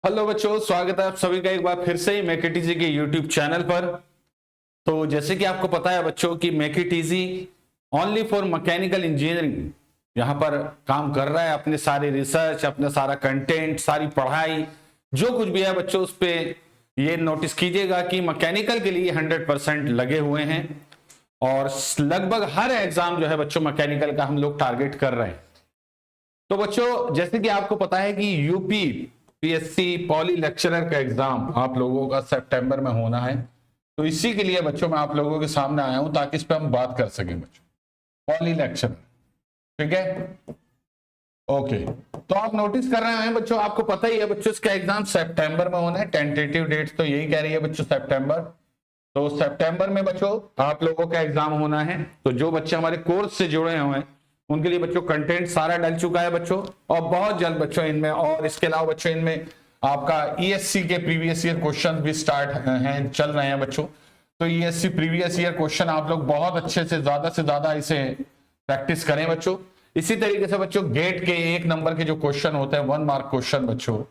Hello बच्चों, स्वागत है आप सभी का एक बार फिर से ही मेक इट इजी के यूट्यूब चैनल पर। तो जैसे कि आपको पता है बच्चों कि make it easy only for mechanical engineering यहाँ पर काम कर रहा है। अपने सारे रिसर्च, अपना सारा कंटेंट, सारी पढ़ाई जो कुछ भी है बच्चों, उस पर ये नोटिस कीजिएगा कि मैकेनिकल के लिए 100% लगे हुए हैं और लगभग हर एग्जाम जो है बच्चों मैकेनिकल का हम लोग टारगेट कर रहे हैं। तो बच्चों जैसे कि आपको पता है कि यूपी पीएससी पॉली लेक्चरर का एग्जाम आप लोगों का सितंबर में होना है। तो इसी के लिए बच्चों मैं आप लोगों के सामने आया हूं ताकि इस पे हम बात कर सकें बच्चों, पॉली लेक्चरर। ठीक है, ओके। तो आप नोटिस कर रहे हैं बच्चों, आपको पता ही है बच्चों इसका एग्जाम सितंबर में होना है। टेंटेटिव डेट तो यही कह रही है बच्चों, सितंबर। तो सितंबर में बच्चों आप लोगों का एग्जाम होना है। तो जो बच्चे हमारे कोर्स से जुड़े हुए हैं उनके लिए बच्चों कंटेंट सारा डल चुका है बच्चों, और बहुत जल्द बच्चों इनमें, और इसके अलावा बच्चों इनमें आपका ईएससी के प्रीवियस ईयर क्वेश्चन भी स्टार्ट हैं, चल रहे हैं बच्चों। तो ईएससी प्रीवियस ईयर क्वेश्चन आप लोग बहुत अच्छे से ज्यादा इसे प्रैक्टिस करें बच्चों। इसी तरीके से बच्चों गेट के 1 नंबर के जो क्वेश्चन होते हैं 1 मार्क क्वेश्चन बच्चों,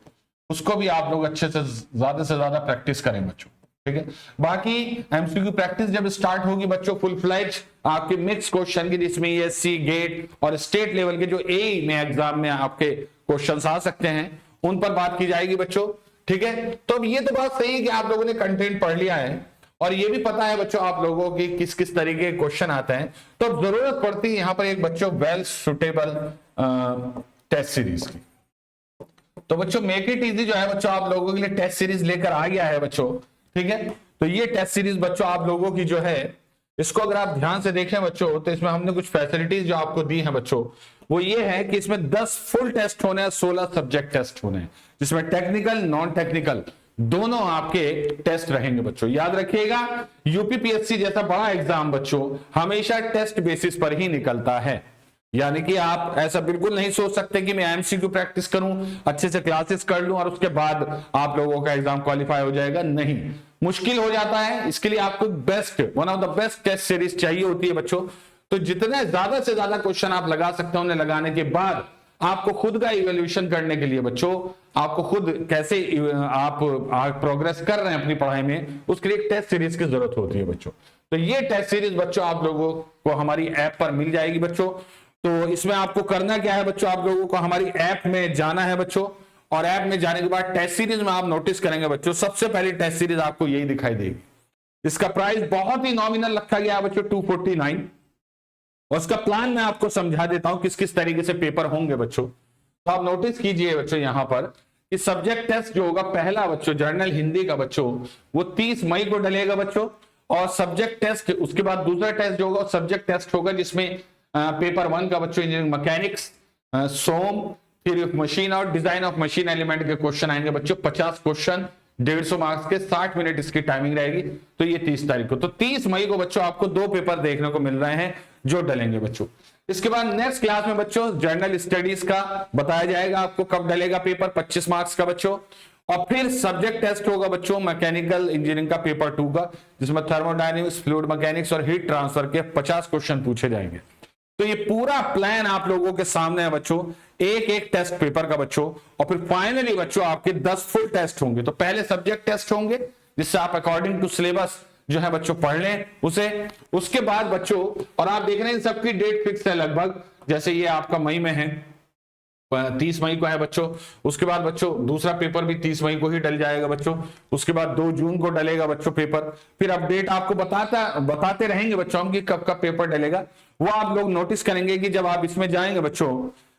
उसको भी आप लोग अच्छे से ज्यादा प्रैक्टिस करें बच्चों। ठीक है, बाकी एमसीक्यू प्रैक्टिस जब स्टार्ट होगी बच्चों फुल फ्लेज आपके मिक्स क्वेश्चन की, जिसमें ईएससी गेट और स्टेट लेवल के जो ए में एग्जाम में आपके क्वेश्चंस आ सकते हैं, उन पर बात की जाएगी बच्चों। ठीक है, तो अब ये तो बात सही है कि आप लोगों ने कंटेंट पढ़ लिया है और ये भी पता है बच्चों आप लोगों की किस किस तरीके के क्वेश्चन आते हैं। तो अब जरूरत पड़ती है यहाँ पर एक बच्चों वेल सुटेबल टेस्ट सीरीज की। तो बच्चों मेक इट इजी जो है बच्चों आप लोगों के लिए टेस्ट सीरीज लेकर आ गया है बच्चों। ठीक है, तो ये टेस्ट सीरीज बच्चों आप लोगों की जो है, इसको अगर आप ध्यान से देखें बच्चों तो इसमें हमने कुछ फैसिलिटीज जो आपको दी हैं बच्चों, वो ये है कि इसमें 10 फुल टेस्ट होने हैं, 16 सब्जेक्ट टेस्ट होने हैं, जिसमें टेक्निकल नॉन टेक्निकल दोनों आपके टेस्ट रहेंगे बच्चों। याद रखिएगा यूपीपीएससी जैसा बड़ा एग्जाम बच्चों हमेशा टेस्ट बेसिस पर ही निकलता है। यानी कि आप ऐसा बिल्कुल नहीं सोच सकते कि मैं एमसीक्यू प्रैक्टिस करूं, अच्छे से क्लासेस कर लूं और उसके बाद आप लोगों का एग्जाम क्वालिफाई हो जाएगा। नहीं, मुश्किल हो जाता है। इसके लिए आपको best, one of the best test series चाहिए होती है बच्चों। तो जितने ज्यादा से ज्यादा क्वेश्चन आप लगा सकते हैं, उन्हें लगाने के बाद आपको खुद का इवेल्यूएशन करने के लिए बच्चों, आपको खुद कैसे आप प्रोग्रेस कर रहे हैं अपनी पढ़ाई में, उसके लिए एक टेस्ट सीरीज की जरूरत होती है बच्चों। तो ये टेस्ट सीरीज बच्चों आप लोगों को हमारी ऐप पर मिल जाएगी बच्चों। तो इसमें आपको करना क्या है बच्चों, आप लोगों को हमारी ऐप में जाना है बच्चों, और ऐप में जाने के बाद टेस्ट सीरीज में आप नोटिस करेंगे बच्चों, सबसे पहली टेस्ट सीरीज आपको यही दिखाई देगी। इसका प्राइस बहुत ही नॉमिनल रखा गया बच्चों, 249। और उसका प्लान मैं आपको समझा देता हूं किस किस तरीके से पेपर होंगे बच्चों। तो आप नोटिस कीजिए बच्चों यहां पर कि सब्जेक्ट टेस्ट जो होगा पहला बच्चों जर्नल हिंदी का बच्चों, वो 30 मई को डलेगा बच्चों। और सब्जेक्ट टेस्ट, उसके बाद दूसरा टेस्ट जो होगा सब्जेक्ट टेस्ट होगा, जिसमें पेपर 1 का बच्चों engineering mechanics, SOM, theory of machine और डिजाइन ऑफ मशीन एलिमेंट के क्वेश्चन आएंगे बच्चों। 50 क्वेश्चन, 150 मार्क्स के, 60 मिनट इसकी टाइमिंग रहेगी। तो ये 30 तारीख को, तो 30 मई को बच्चों आपको 2 पेपर देखने को मिल रहे हैं जो डलेंगे बच्चों। इसके बाद नेक्स्ट क्लास में बच्चों जर्नल स्टडीज का बताया जाएगा आपको कब डलेगा पेपर, 25 मार्क्स का बच्चों। और फिर सब्जेक्ट टेस्ट होगा बच्चों मैकेनिकल इंजीनियरिंग का पेपर 2 का, जिसमें थर्मोडायनेमिक्स, फ्लूइड मैकेनिक्स और हीट ट्रांसफर के 50 क्वेश्चन पूछे जाएंगे। तो ये पूरा प्लान आप लोगों के सामने है बच्चों, एक एक टेस्ट पेपर का बच्चों। और फिर फाइनली बच्चों आपके 10 फुल टेस्ट होंगे। तो पहले सब्जेक्ट टेस्ट होंगे जिससे आप अकॉर्डिंग टू सिलेबस जो है बच्चों पढ़ लें उसे। उसके बाद बच्चों, और आप देख रहे हैं सबकी डेट फिक्स है लगभग, जैसे ये आपका मई में है, 30 मई को है बच्चों। उसके बाद बच्चों दूसरा पेपर भी 30 मई को ही डल जाएगा बच्चों। उसके बाद 2 जून को डलेगा बच्चों पेपर। फिर अपडेट आपको बताते रहेंगे बच्चों हम कि कब कब पेपर डलेगा। वो आप लोग नोटिस करेंगे कि जब आप इसमें जाएंगे बच्चों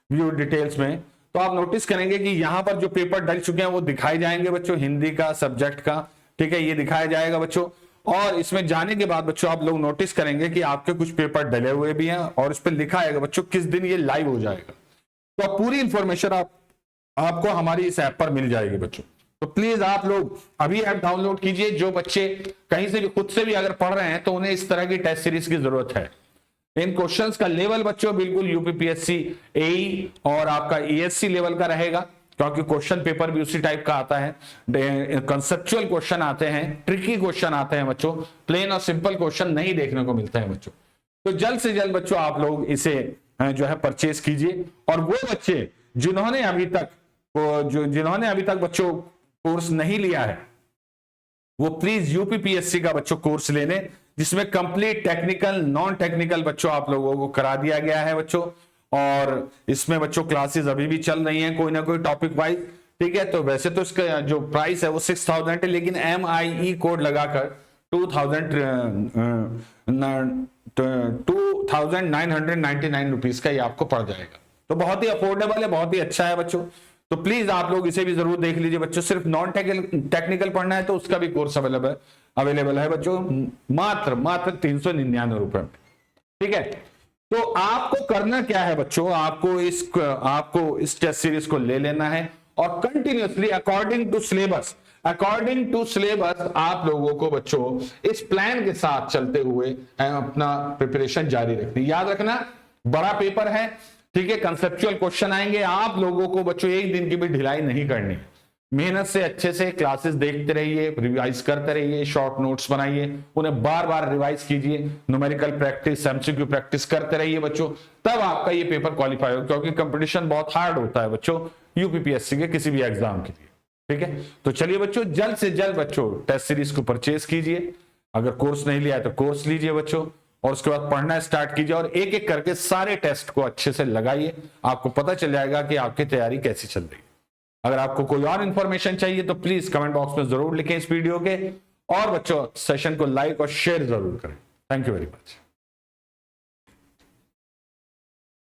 व्यू डिटेल्स में, तो आप नोटिस करेंगे कि यहां पर जो पेपर डल चुके हैं वो दिखाए जाएंगे बच्चों, हिंदी का सब्जेक्ट का। ठीक है, ये दिखाया जाएगा बच्चों। और इसमें जाने के बाद बच्चों आप लोग नोटिस करेंगे कि आपके कुछ पेपर डले हुए भी हैं, और इस पर लिखा आएगा बच्चों किस दिन ये लाइव हो जाएगा। तो पूरी इंफॉर्मेशन आपको हमारी इस ऐप पर मिल जाएगी बच्चों। तो प्लीज आप लोग अभी ऐप डाउनलोड कीजिए। जो बच्चे कहीं से भी खुद से भी अगर पढ़ रहे हैं तो उन्हें इस तरह की टेस्ट सीरीज की जरूरत है। इन क्वेश्चंस का लेवल बच्चों बिल्कुल यूपीपीएससी एई और आपका ईएससी लेवल का रहेगा, क्योंकि क्वेश्चन पेपर भी उसी टाइप का आता है। कंसेप्चुअल क्वेश्चन आते हैं, ट्रिकी क्वेश्चन आते हैं बच्चों, प्लेन और सिंपल क्वेश्चन नहीं देखने को मिलते हैं बच्चों। तो जल्द से जल्द बच्चों आप लोग इसे जो है परचेज कीजिए। और वो बच्चे जिन्होंने अभी तक बच्चों कोर्स नहीं लिया है वो प्लीज यूपीपीएससी का बच्चों कोर्स लेने, जिसमें कंप्लीट टेक्निकल नॉन टेक्निकल बच्चों आप लोगों को करा दिया गया है बच्चों। और इसमें बच्चों क्लासेस अभी भी चल रही हैं कोई ना कोई टॉपिक वाइज, ठीक है। तो वैसे तो इसका जो प्राइस है वो 6000 है, लेकिन MIE कोड लगाकर 2999 रुपीज का ये आपको पड़ जाएगा। तो बहुत ही अफोर्डेबल है, बहुत ही अच्छा है बच्चों। तो प्लीज आप लोग इसे भी जरूर देख लीजिए बच्चों। सिर्फ नॉन टेक्निकल पढ़ना है तो उसका भी कोर्स अवेलेबल है बच्चों, मात्र 399 रुपए में, ठीक है। तो आपको करना क्या है बच्चों, आपको इस टेस्ट सीरीज को ले लेना है और कंटिन्यूअसली अकॉर्डिंग टू सिलेबस आप लोगों को बच्चों इस प्लान के साथ चलते हुए अपना प्रिपरेशन जारी रखनी। याद रखना बड़ा पेपर है, ठीक है, कंसेप्चुअल क्वेश्चन आएंगे, आप लोगों को बच्चों एक दिन की भी ढिलाई नहीं करनी। मेहनत से अच्छे से क्लासेस देखते रहिए, रिवाइज करते रहिए, शॉर्ट नोट्स बनाइए, उन्हें बार बार रिवाइज कीजिए, न्यूमेरिकल प्रैक्टिस, एमसीक्यू प्रैक्टिस करते रहिए बच्चों, तब आपका ये पेपर क्वालिफाई हो, क्योंकि कंपटीशन बहुत हार्ड होता है बच्चों यूपीपीएससी के किसी भी एग्जाम के लिए, ठीक है। तो चलिए बच्चों, जल्द से जल्द बच्चों टेस्ट सीरीज को परचेज कीजिए। अगर कोर्स नहीं लिया है तो कोर्स लीजिए बच्चों, और उसके बाद पढ़ना स्टार्ट कीजिए और एक एक करके सारे टेस्ट को अच्छे से लगाइए। आपको पता चल जाएगा कि आपकी तैयारी कैसी चल रही है। अगर आपको कोई और इंफॉर्मेशन चाहिए तो प्लीज कमेंट बॉक्स में जरूर लिखें इस वीडियो के, और बच्चों सेशन को लाइक और शेयर जरूर करें। Thank you very much.